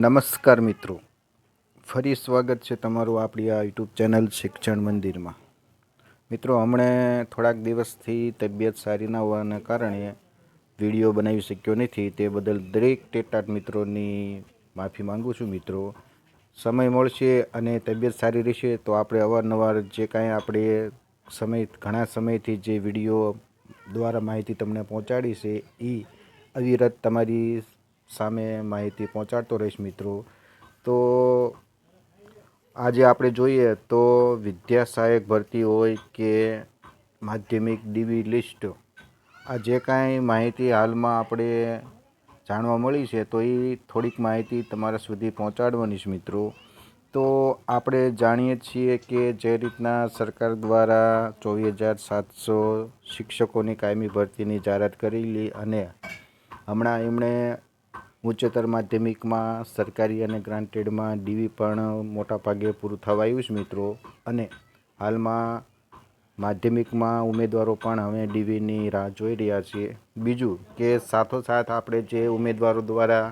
નમસ્કાર મિત્રો, ફરી સ્વાગત છે તમારું આપણી આ યુટ્યુબ ચેનલ શિક્ષણ મંદિરમાં. મિત્રો, હમણે થોડાક દિવસથી તબિયત સારી ના હોવાના કારણે વિડીયો બનાવી શક્યો નથી. તે બદલ દરેક ટેટાટ મિત્રોની માફી માંગુ છું. મિત્રો, સમય મળશે અને તબિયત સારી રહેશે તો આપણે અવારનવાર જે કાંઈ આપણે ઘણા સમયથી જે વિડીયો દ્વારા માહિતી તમને પહોંચાડી છે એ અવિરત તમારી સામે માહિતી પહોંચાડતો રહીશ. મિત્રો, તો આજે આપણે જોઈએ તો વિદ્યા સહાયક ભરતી હોય કે માધ્યમિક ડીવી લિસ્ટ, આ જે કાંઈ માહિતી હાલમાં આપણે જાણવા મળી છે તો એ થોડીક માહિતી તમારા સુધી પહોંચાડવાની છે. મિત્રો, તો આપણે જાણીએ છીએ કે જે રીતના સરકાર દ્વારા 24,700 શિક્ષકોની કાયમી ભરતીની જાહેરાત કરેલી અને હમણાં એમણે ઉચ્ચતર માધ્યમિકમાં સરકારી અને ગ્રાન્ટેડમાં ડીવી પણ મોટા ભાગે પૂરું થવા આવ્યું છે. મિત્રો, અને હાલમાં માધ્યમિકમાં ઉમેદવારો પણ હવે ડીવીની રાહ જોઈ રહ્યા છીએ. બીજું કે સાથોસાથ આપણે જે ઉમેદવારો દ્વારા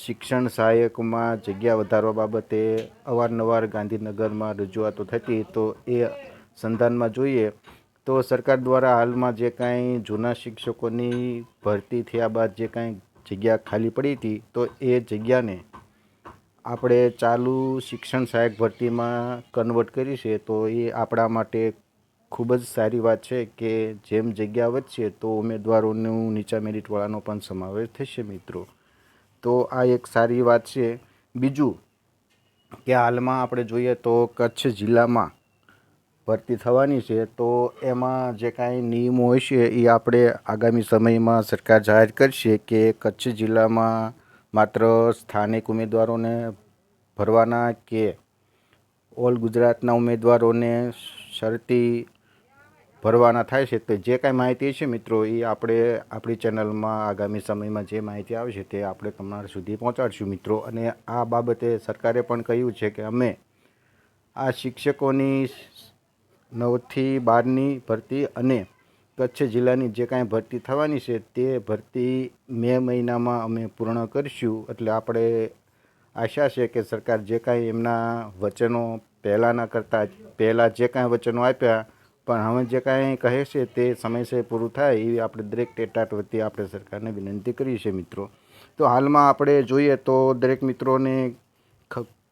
શિક્ષણ સહાયકમાં જગ્યા વધારવા બાબતે અવારનવાર ગાંધીનગરમાં રજૂઆતો થતી, તો એ સંધાનમાં જોઈએ તો સરકાર દ્વારા હાલમાં જે કાંઈ જૂના શિક્ષકોની ભરતી થયા બાદ જે કાંઈ જગ્યા ખાલી પડી હતી તો એ જગ્યાને આપણે ચાલુ શિક્ષણ સહાયક ભરતીમાં કન્વર્ટ કરી છે. તો એ આપણા માટે ખૂબ જ સારી વાત છે કે જેમ જગ્યા વધશે તો ઉમેદવારોનું નીચા મેરિટવાળાનો પણ સમાવેશ થશે. મિત્રો, તો આ એક સારી વાત છે. બીજું કે હાલમાં આપણે જોઈએ તો કચ્છ જિલ્લામાં ભરતી થવાની છે, તો એમાં જે કાંઈ નિયમો હશે એ આપણે આગામી સમયમાં સરકાર જાહેર કરશે કે કચ્છ જિલ્લામાં માત્ર સ્થાનિક ઉમેદવારોને ભરવાના કે ઓલ ગુજરાતના ઉમેદવારોને શરતી ભરવાના થાય છે. તો જે કાંઈ માહિતી છે મિત્રો, એ આપણે આપણી ચેનલમાં આગામી સમયમાં જે માહિતી આવશે તે આપણે તમારા સુધી પહોંચાડશું. મિત્રો, અને આ બાબતે સરકારે પણ કહ્યું છે કે અમે આ શિક્ષકોની 9થી 12ની ભરતી અને કચ્છ જિલ્લાની જે કાંઈ ભરતી થવાની છે તે ભરતી મે મહિનામાં અમે પૂર્ણ કરીશું. એટલે આપણે આશા છે કે સરકાર જે કાંઈ એમના વચનો પહેલાં જે કાંઈ વચનો આપ્યા પણ હવે જે કાંઈ કહે છે તે સમયસર પૂરું થાય એવી આપણે દરેક ટેટાટ વતી આપણે સરકારને વિનંતી કરી છે. મિત્રો, તો હાલમાં આપણે જોઈએ તો દરેક મિત્રોને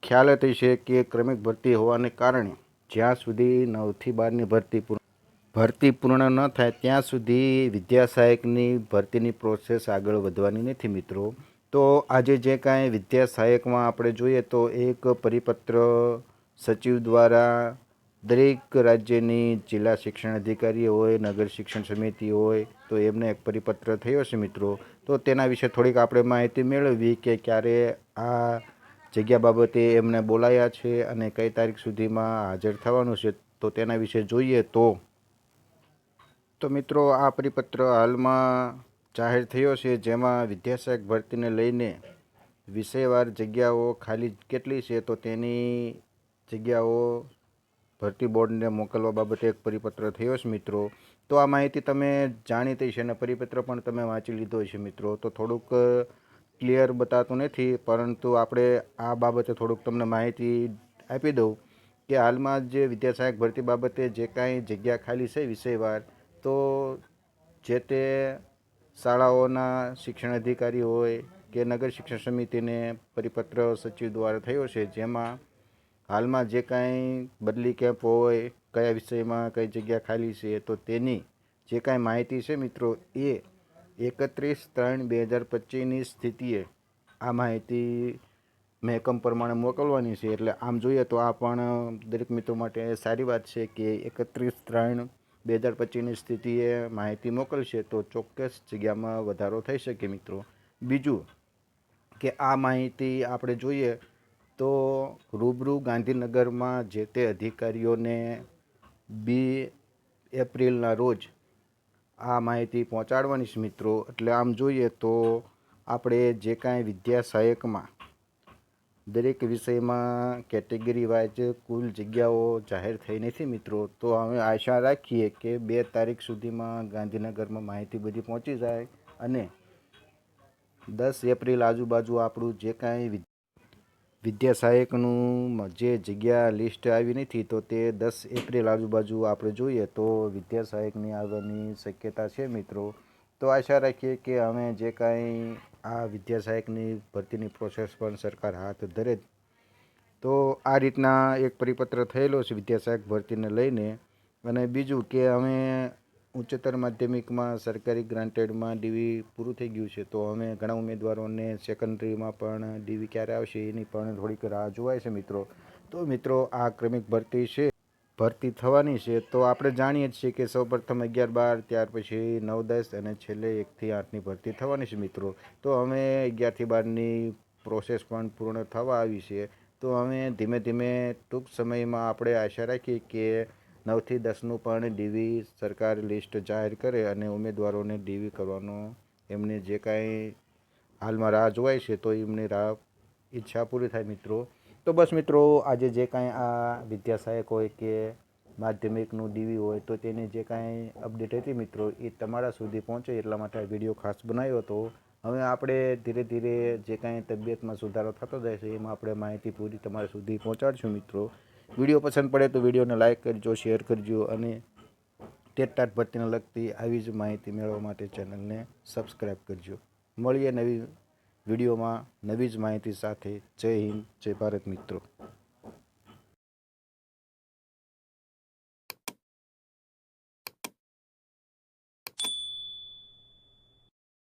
ખ્યાલ જ છે કે ક્રમિક ભરતી હોવાને કારણે જ્યાં સુધી 9થી 12ની ભરતી પૂર્ણ ન થાય ત્યાં સુધી વિદ્યા સહાયકની ભરતીની પ્રોસેસ આગળ વધવાની નથી. મિત્રો, તો આજે જે કાંઈ વિદ્યા સહાયકમાં આપણે જોઈએ તો એક પરિપત્ર સચિવ દ્વારા દરેક રાજ્યની જિલ્લા શિક્ષણ અધિકારી હોય, નગર શિક્ષણ સમિતિ હોય, તો એમને એક પરિપત્ર થયો છે. મિત્રો, તો તેના વિશે થોડીક આપણે માહિતી મેળવવી કે ક્યારે આ જગ્યા બાબતે એમને બોલાયા છે અને કઈ તારીખ સુધીમાં હાજર થવાનું છે. તો તેના વિશે જોઈએ તો મિત્રો, આ પરિપત્ર હાલમાં જાહેર થયો છે, જેમાં વિદ્યા સહાયક ભરતીને લઈને વિષયવાર જગ્યાઓ ખાલી કેટલી છે તો તેની જગ્યાઓ ભરતી બોર્ડને મોકલવા બાબતે એક પરિપત્ર થયો છે. મિત્રો, તો આ માહિતી તમે જાણીતી છે અને પરિપત્ર પણ તમે વાંચી લીધો છે. મિત્રો, તો થોડુંક ક્લિયર બતાતું નથી, પરંતુ આપણે આ બાબતે થોડુંક તમને માહિતી આપી દઉં કે હાલમાં જે વિદ્યા સહાયક ભરતી બાબતે જે કાંઈ જગ્યા ખાલી છે વિષયવાર, તો જે તે શાળાઓના શિક્ષણ અધિકારી હોય કે નગર શિક્ષણ સમિતિને પરિપત્ર સચિવ દ્વારા થયો છે, જેમાં હાલમાં જે કાંઈ બદલી કેમ્પ હોય, કયા વિષયમાં કઈ જગ્યા ખાલી છે, તો તેની જે કાંઈ માહિતી છે મિત્રો, એ 31/3/2025ની સ્થિતિએ આ માહિતી મહેકમ પ્રમાણે મોકલવાની છે. એટલે આમ જોઈએ તો આ પણ દરેક મિત્રો માટે સારી વાત છે કે 31/3/2025ની સ્થિતિએ માહિતી મોકલશે તો ચોક્કસ જગ્યામાં વધારો થઈ શકે. મિત્રો, બીજું કે આ માહિતી આપણે જોઈએ તો રૂબરૂ ગાંધીનગરમાં જે તે અધિકારીઓને 2 એપ્રિલના રોજ આ માહિતી પહોંચાડવાની છે. મિત્રો, એટલે આમ જોઈએ તો આપણે જે કાંઈ વિદ્યા સહાયકમાં દરેક વિષયમાં કેટેગરી વાઇઝ કુલ જગ્યાઓ જાહેર થઈ નથી. મિત્રો, તો અમે આશા રાખીએ કે 2 તારીખ સુધીમાં ગાંધીનગરમાં માહિતી બધી પહોંચી જાય અને 10 એપ્રિલ આજુબાજુ આપણું જે કાંઈ વિદ્યા સહાયકનું જે જગ્યા લિસ્ટ આવી નથી તો તે 10 એપ્રિલ આજુબાજુ આપણે જોઈએ તો વિદ્યા સહાયકની આવવાની શક્યતા છે મિત્રો. તો આશા રાખીએ કે અમે જે કાંઈ આ વિદ્યા સહાયકની ભરતીની પ્રોસેસ પણ સરકાર હાથ ધરે. તો આ રીતના એક પરિપત્ર થયેલો છે વિદ્યા સહાયક ભરતીને લઈને. અને બીજું કે અમે ઉચ્ચતર માધ્યમિકમાં સરકારી ગ્રાન્ટેડમાં ડીવી પૂરું થઈ ગયું છે તો અમે ઘણા ઉમેદવારોને સેકન્ડરીમાં પણ ડીવી ક્યારે આવશે એની પણ થોડીક રાહ જોવાય છે મિત્રો. તો મિત્રો આ ક્રમિક ભરતી છે, ભરતી થવાની છે તો આપણે જાણીએ જ છીએ કે સૌપ્રથમ 11-12, ત્યાર પછી 9-10 અને છેલ્લે 1થી 8ની ભરતી થવાની છે મિત્રો. તો અમે 11થી 12ની પ્રોસેસ પણ પૂર્ણ થવા આવી છે. તો અમે ધીમે ધીમે ટૂંક સમયમાં આપણે આશા રાખીએ કે 9થી 10નું પણ ડીવી સરકાર લિસ્ટ જાહેર કરે અને ઉમેદવારોને ડીવી કરવાનો એમને જે કાંઈ હાલમાં રાહ જોવાય છે તો એમની ઈચ્છા પૂરી થાય મિત્રો. તો બસ મિત્રો આજે જે કાંઈ આ વિદ્યા સહાયક હોય કે માધ્યમિકનું ડીવી હોય તો તેની જે કાંઈ અપડેટ હતી મિત્રો એ તમારા સુધી પહોંચે એટલા માટે આ વિડીયો ખાસ બનાવ્યો હતો. હવે આપણે ધીરે ધીરે જે કાંઈ તબિયતમાં સુધારો થતો જાય છે એમાં આપણે માહિતી પૂરી તમારા સુધી પહોંચાડશું મિત્રો. વિડીયો પસંદ પડે તો વિડીયોને લાઇક કરજો, શેર કરજો અને ટેટ ભરતીને લગતી આવી જ માહિતી મેળવવા માટે ચેનલને સબસ્ક્રાઈબ કરજો. મળીએ નવી વિડીયોમાં નવી જ માહિતી સાથે. જય હિન્દ, જય ભારત મિત્રો.